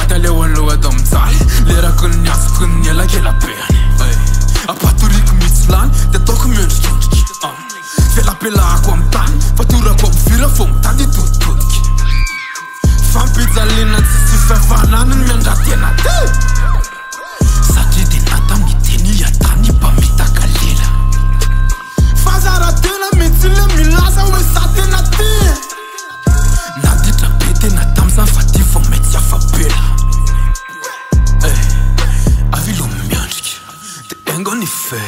tale waloha domtsali lerako niazoko ny ela kela peany apatoriko mitsilany de ataoko miondrikondriky felapelahako amy tany fatorako amivira fo mitady toditodiky fampijaliana tsisy fihavananany miandratena te satria de nata miteny atany mpamitaka lela fazaratena mitsile milaza hoe za tena te naditra be tena tamizany fa ty vo mety afapela avilo miandriky de engo ny fe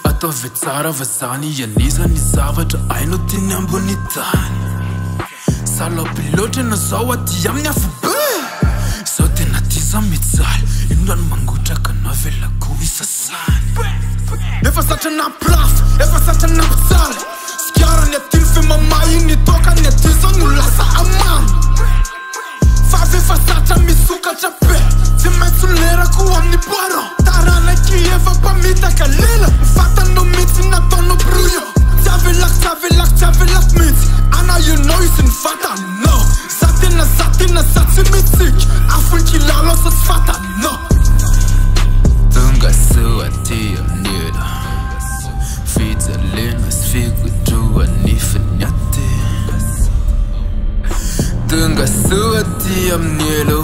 ataovy tsara va zany ianizany zavatra ainao teny ambony tany salopy loatra na zao aty amin'ny afobe zao tena ty za mijaly inona no mangotraka navelako isasany efa satra nampirafy efa satra nampitsaly sikiarany aty fe mamay iny toka ny aty zao no lasa amany favy efa satra misokatra be tsy maintsy lerako amin'ny baro taranaky efa mpamitaka lela mifatanao mitsy nataonao brouillon tsavelako mitsy ana you know izy ny fatanao za tena za tsy mitsiky afony kilalo sa tsy fatanao tonga soa ty amin'ela fijalena sy figodroa nifiny aty tonga soa ty amin'elo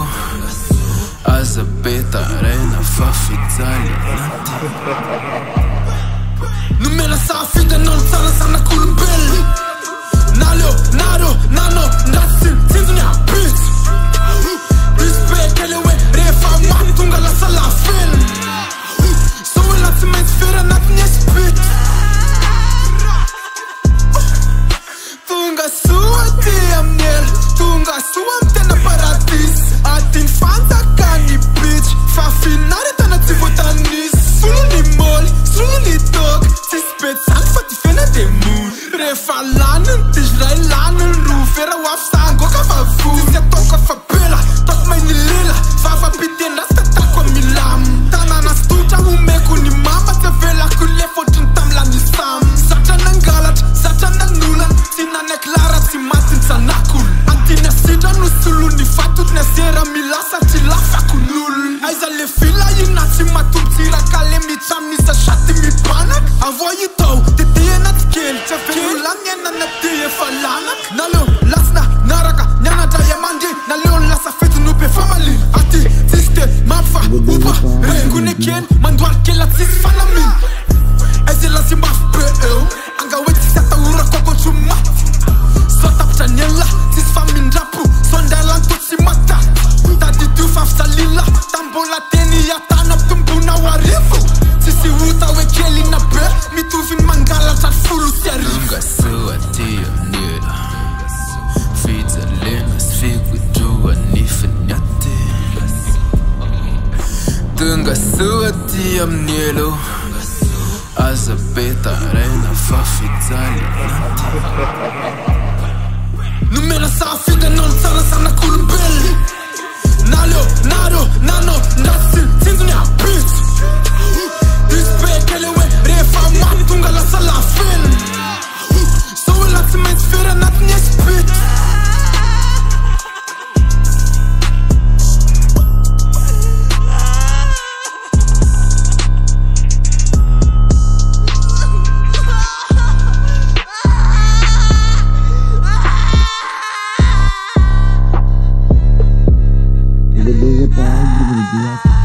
aza betarena fa fijaly naty numela safida non tsara zanak'olombelona nano ndratsy tsinjony abitsy ispekele hoe rehefa maty tonga lasa lafelona so hoe la tsy maintsy fery anatiny espity tonga soa ty amin'ela tonga soa amy tena paradisy atyny fanjakany bitch fa finary tana tsy voatanisy solo ny moly solo ny toka tsisy betsany fa ty fena de moly rehefa laniny ty zray laniny ro vera hoafy sangoka fa vo tsisy ataoko fa bela taoko mai ny lela vavapitendrasy tatako amilamy tanana stotra homeko ny mama tsy avelako le fotriny tamilany sam zatra nangalatra zatra nanolana tsy naneklara tsy matiny tsanakolo antiny asidra no solony fatotiny azera milasa tsy lafako n'olona aiza le fila ina tsy matombotsiraka le mitramisa saty mibanak avoa itao tete anaty kely tsy avelolany enana te efa lanak naleo lasina naraka nianatra iamandre naleo lasa fetinobe famaliny aty tsisy te mampa opa rengony ekeny mandoary kela tsisy fanaminy aizy lasy mafy be eo anga hoe tsisy atahora kokotro maty so tapitra ny ela tsisy famindrapo so ndralanto tsy mataty tadidio fafizalila tambola teny atana tombona ho arivo tsisy ota hoe kelina be mitoviny mangalatra folo sy arivo soa ty amin'ela fijalena sy figodroa nifiny aty tonga soa ty amin'elo aza betarena fa fijaly naty numela safida non tsara zanak'olombelona nano ndratsy tsinjony abitsy ispekele hoe rehefa maty tonga lasa lafelona so hoe la tsy maintsy fery anatiny espity Beleza, tá?